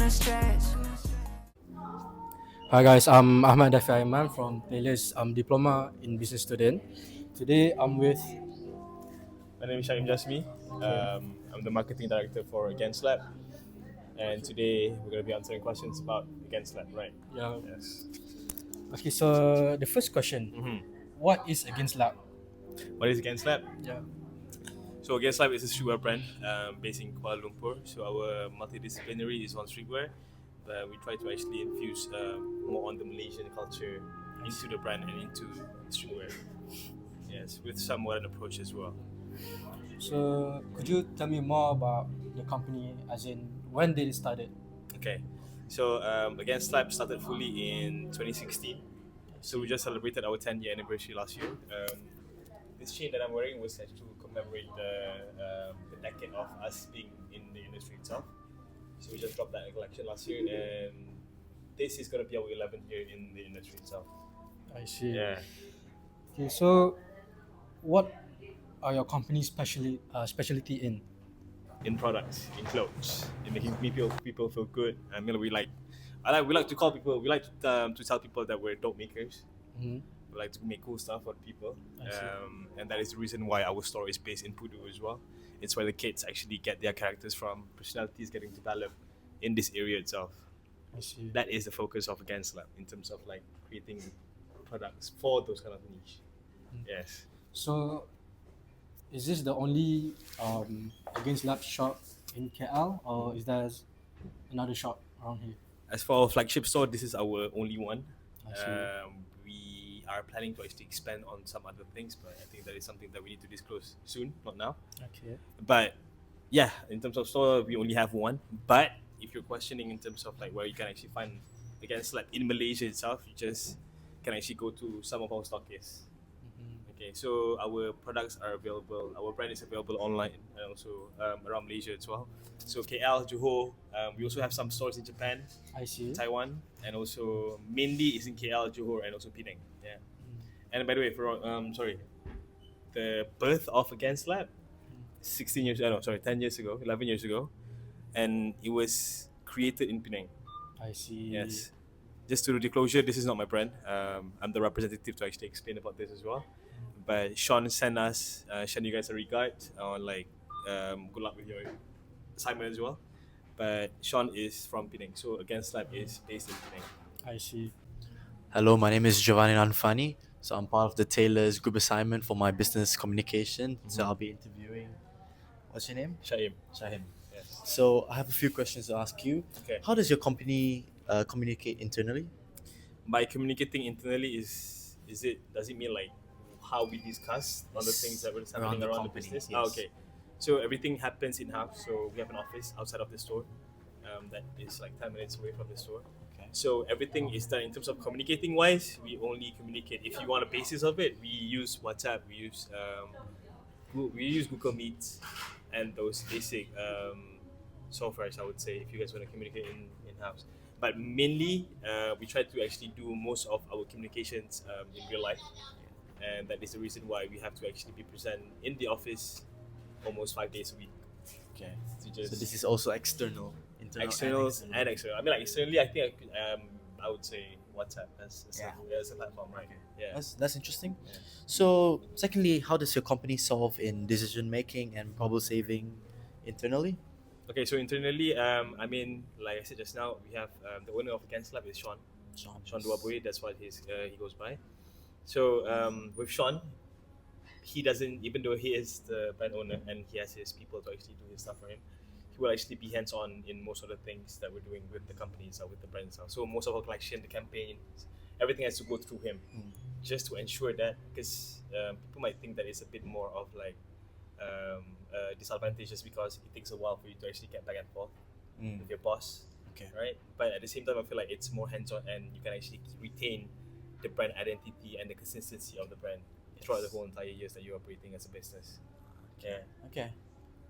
not stressed. Hi guys, I'm Ahmad Dafi Aiman from Playlist Diploma in Business Student. Today I'm with My name is Shaim Jasmi. I'm the marketing director for AgainstLab, and today we're going to be answering questions about AgainstLab, right? yeah. Yes. Okay, so the first question: What is AgainstLab? What is AgainstLab? Yeah. So AgainstLab is a streetwear brand based in Kuala Lumpur. So our multidisciplinary is on streetwear, but we try to actually infuse more on the Malaysian culture into the brand and into streetwear. Yes, with some modern approach as well. So could you tell me more about the company? As in, when did it started? Okay, so AgainstLab started fully in 2016. So we just celebrated our 10-year anniversary last year. This chain that I'm wearing was set to commemorate the decade of us being in the industry itself. So we just dropped that collection last year, and this is going to be our 11th year in the industry itself. I see. Yeah. Okay, so what are your company's specialty in? In products, in clothes, in making people feel good. I mean, we like to call people. We like to tell people that we're dope makers. Mm-hmm. We like to make cool stuff for people, I see. and that is the reason why our store is based in Pudu as well. It's where the kids actually get their characters from, personalities getting developed in this area itself. I see. That is the focus of AgainstLab in terms of like creating products for those kind of niche. Yes. So, is this the only AgainstLab shop in KL, or is there another shop around here? As for our flagship store, this is our only one. I see. We are planning to actually expand on some other things, but I think that is something that we need to disclose soon, not now. Okay. But yeah, in terms of store, we only have one. But if you're questioning in terms of like where you can actually find AgainstLab in Malaysia itself, you just can actually go to some of our stockists. Okay, so our products are available. Our brand is available online and also around Malaysia as well. So KL, Johor. We also have some stores in Japan, I see. Taiwan, and also mainly is in KL, Johor, and also Penang. Yeah. And by the way, for the birth of AgainstLab, 10 years ago, 11 years ago, and it was created in Penang. I see. Yes. Just to the closure, this is not my brand. I'm the representative to actually explain about this as well. But Sean sent us, send you guys a regard on like, good luck with your assignment as well. But Sean is from Penang, so AgainstLab is based in Penang. I see. Hello, my name is Giovanni Nanfani. So I'm part of the Taylor's group assignment for my business communication. So I'll be interviewing. What's your name? Shaim. Shahim. Yes. So I have a few questions to ask you. Okay. How does your company communicate internally? By communicating internally, does it mean like how we discuss on the things that we're happening around the business? Yes. Okay. So everything happens in-house. So we have an office outside of the store that is like 10 minutes away from the store. Okay. So everything is done in terms of communicating wise. We only communicate if you want a basis of it. We use WhatsApp. We use Google Meet and those basic softwares. I would say if you guys want to communicate in-house. But mainly, we try to actually do most of our communications in real life, and that is the reason why we have to actually be present in the office almost 5 days a week. Okay. To just So this is also external. external and external. I mean, like externally, I think I would say WhatsApp as a platform, right? Yeah. That's interesting. Yeah. So secondly, how does your company solve in decision making and problem saving internally? Okay, so internally, I mean, like I said just now, we have the owner of AgainstLab is Sean Duaboy. That's what he goes by. So with Sean, he doesn't, even though he is the brand owner and he has his people to actually do his stuff for him, he will actually be hands-on in most of the things that we're doing with the companies or with the brands. So most of our collection, the campaigns, everything has to go through him, just to ensure that, because people might think that it's a bit more of like disadvantage just because it takes a while for you to actually get back and forth with your boss. Okay. Right? But at the same time, I feel like it's more hands-on and you can actually retain the brand identity and the consistency of the brand throughout the whole entire years that you're operating as a business. Yeah. Okay.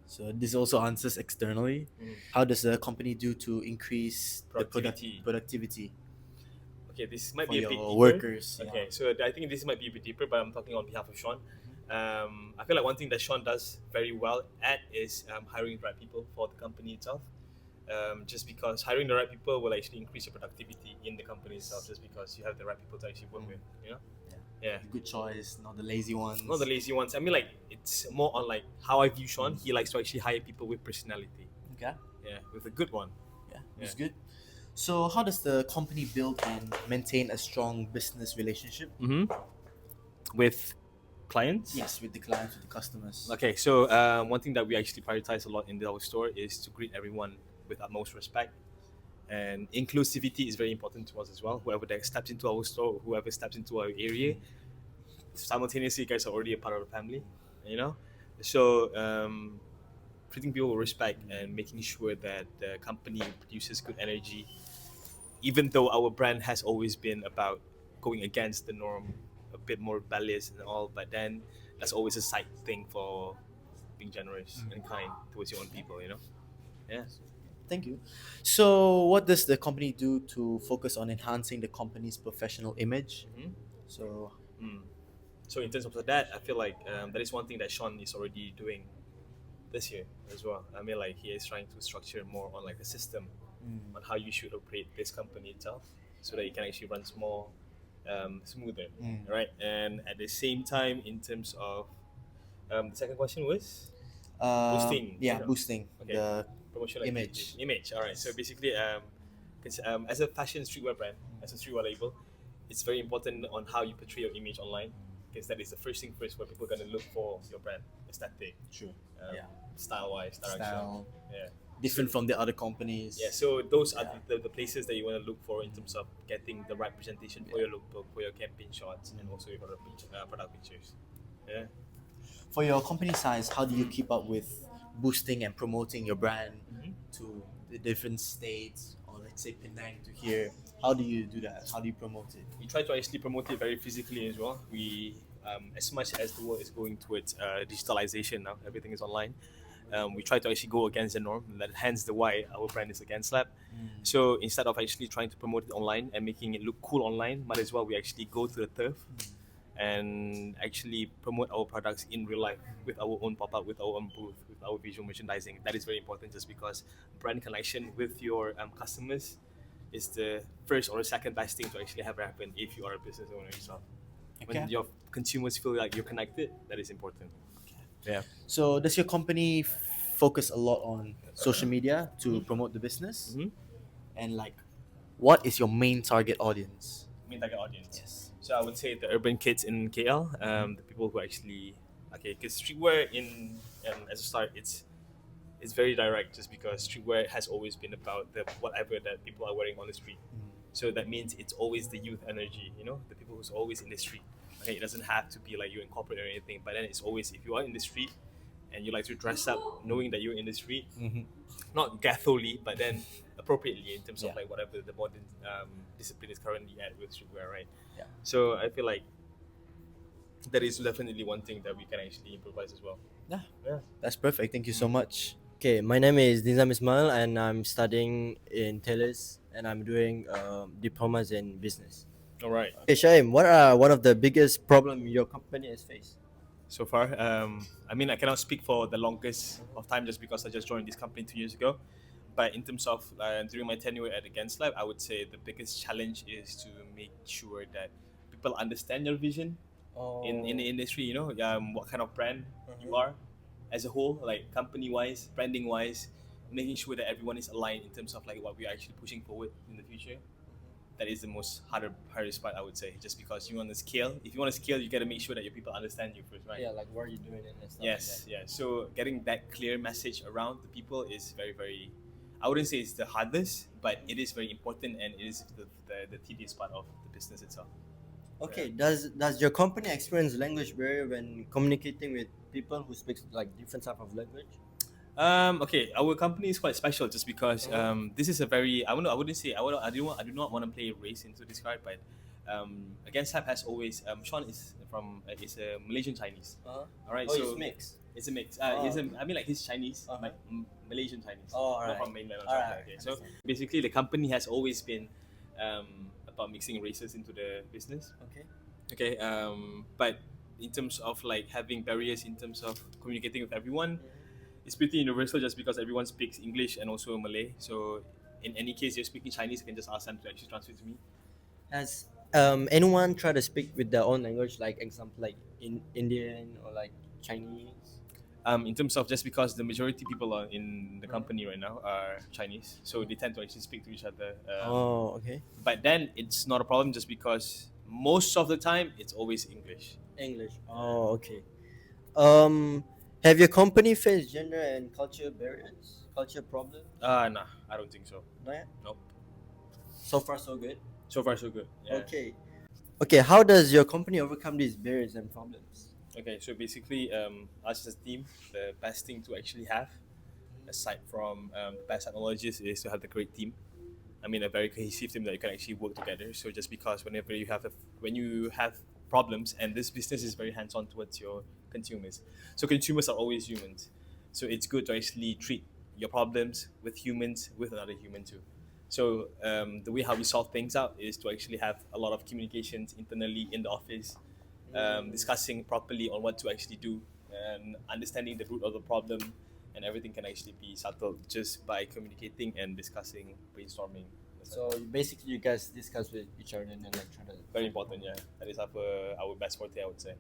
So this also answers externally. How does the company do to increase Productivity. the productivity Okay, this might for be a bit your deeper. workers? Okay, so I think this might be a bit deeper, but I'm talking on behalf of Sean. I feel like one thing that Sean does very well at is hiring the right people for the company itself. just because hiring the right people will actually increase your productivity in the company itself, just because you have the right people to actually work with, you know. Yeah. Good choice, not the lazy ones. Not the lazy ones. I mean, like, it's more on like how I view Sean. He likes to actually hire people with personality. Okay. Yeah, with a good one. Yeah, it's good. So, how does the company build and maintain a strong business relationship? Mm-hmm. With clients. Yes, with the clients, with the customers. Okay, so one thing that we actually prioritize a lot in our store is to greet everyone with utmost respect, and inclusivity is very important to us as well. Whoever that steps into our store, whoever steps into our area, simultaneously, you guys are already a part of the family, you know. So treating people with respect and making sure that the company produces good energy, even though our brand has always been about going against the norm, a bit more rebellious and all, but then that's always a side thing for being generous and kind towards your own people, you know. Yeah. Thank you. So, what does the company do to focus on enhancing the company's professional image? Mhm. So, So in terms of that, I feel like that is one thing that Sean is already doing this year as well. I mean, like, he is trying to structure more on like the system on how you should operate this company itself, so that it can actually run more smoother, right? And at the same time, in terms of the second question was boosting. yeah, you know? boosting Okay. the Promotional image. Image. All right. So basically, as a fashion streetwear brand, as a streetwear label, it's very important on how you portray your image online, because that is the first thing first where people are gonna look for your brand aesthetic, Sure. Yeah. style-wise, direction. Style. Yeah. Different from the other companies. Yeah, so those are the places that you want to look for in terms of getting the right presentation for your lookbook, for your campaign shots, and also your product pictures. Yeah. For your company size, how do you keep up with boosting and promoting your brand to the different states, or let's say Penang to here? How do you do that? How do you promote it? We try to actually promote it very physically as well. We, as much as the world is going towards digitalization now, everything is online. We try to actually go against the norm. And that hence the why our brand is AgainstLab. So instead of actually trying to promote it online and making it look cool online, might as well we actually go to the turf and actually promote our products in real life with our own pop-up, with our own booth, with our visual merchandising. That is very important, just because brand connection with your customers is the first or the second best thing to actually have happen if you are a business owner yourself. Okay. When your consumers feel like you're connected, that is important. Yeah. So, does your company focus a lot on social media to promote the business? And like, what is your main target audience? Main target audience. Yes. So I would say the urban kids in KL, the people who actually because streetwear as a start, it's very direct, just because streetwear has always been about the whatever that people are wearing on the street. So that means it's always the youth energy, you know, the people who's always in the street. Okay, it doesn't have to be like you're in corporate or anything, but then it's always, if you are in the street and you like to dress up knowing that you're in the street, not gathily, but then appropriately in terms of like whatever the modern discipline is currently at with streetwear, right? Yeah. So I feel like that is definitely one thing that we can actually improvise as well. Yeah. That's perfect. Thank you so much. Okay, my name is Nizam Ismail and I'm studying in Taylor's and I'm doing diplomas in business. All right. Okay, Shaim, what are one of the biggest problem your company has faced? So far, I mean, I cannot speak for the longest of time just because I just joined this company 2 years ago. But in terms of during my tenure at AgainstLab, I would say the biggest challenge is to make sure that people understand your vision in the industry. You know, what kind of brand you are as a whole, like company-wise, branding-wise, making sure that everyone is aligned in terms of like what we are actually pushing forward in the future. That is the most hardest part, I would say, just because you want to scale. If you want to scale, you got to make sure that your people understand you first, right? Yeah, like what are you doing and stuff. Yes, yeah. So getting that clear message around the people is very, very, I wouldn't say it's the hardest, but it is very important, and it is the tedious part of the business itself. Okay, does your company experience language barrier when communicating with people who speak like different type of language? Okay, our company is quite special just because this is a very I do not want to play race into this card, but AgainstLab has always Sean is from is a Malaysian Chinese. All right, Oh, so it's mixed. it's a mix. Oh, I mean, like, he's Chinese, like Malaysian Chinese, Oh, not alright. from mainland. Or Alright, something. Okay, so basically, the company has always been about mixing races into the business. Okay, but in terms of like having barriers in terms of communicating with everyone, it's pretty universal just because everyone speaks English and also Malay. So in any case you're speaking Chinese, you can just ask them to actually translate to me. Has anyone try to speak with their own language, like example, like in Indian or like Chinese? In terms of just because the majority people are in the company right now are Chinese, so they tend to actually speak to each other. Oh, okay. But then it's not a problem just because most of the time it's always English. English. Oh, okay. Have your company faced gender and culture barriers, culture problems? Nah, I don't think so. Not yet? Nope. So far, so good. So far, so good. Yeah. Okay. Okay, how does your company overcome these barriers and problems? Okay, so basically, us as a team, the best thing to actually have, aside from the best technologies, is to have the great team. I mean, a very cohesive team that you can actually work together. So just because whenever you have when you have problems, and this business is very hands-on towards your consumers, so consumers are always humans. So it's good to actually treat your problems with humans, with another human too. So the way how we solve things out is to actually have a lot of communications internally in the office, discussing properly on what to actually do, and understanding the root of the problem, and everything can actually be settled just by communicating and discussing, brainstorming. So basically, you guys discuss with each other and then like try to. Very important, yeah. That is our best forte, I would say.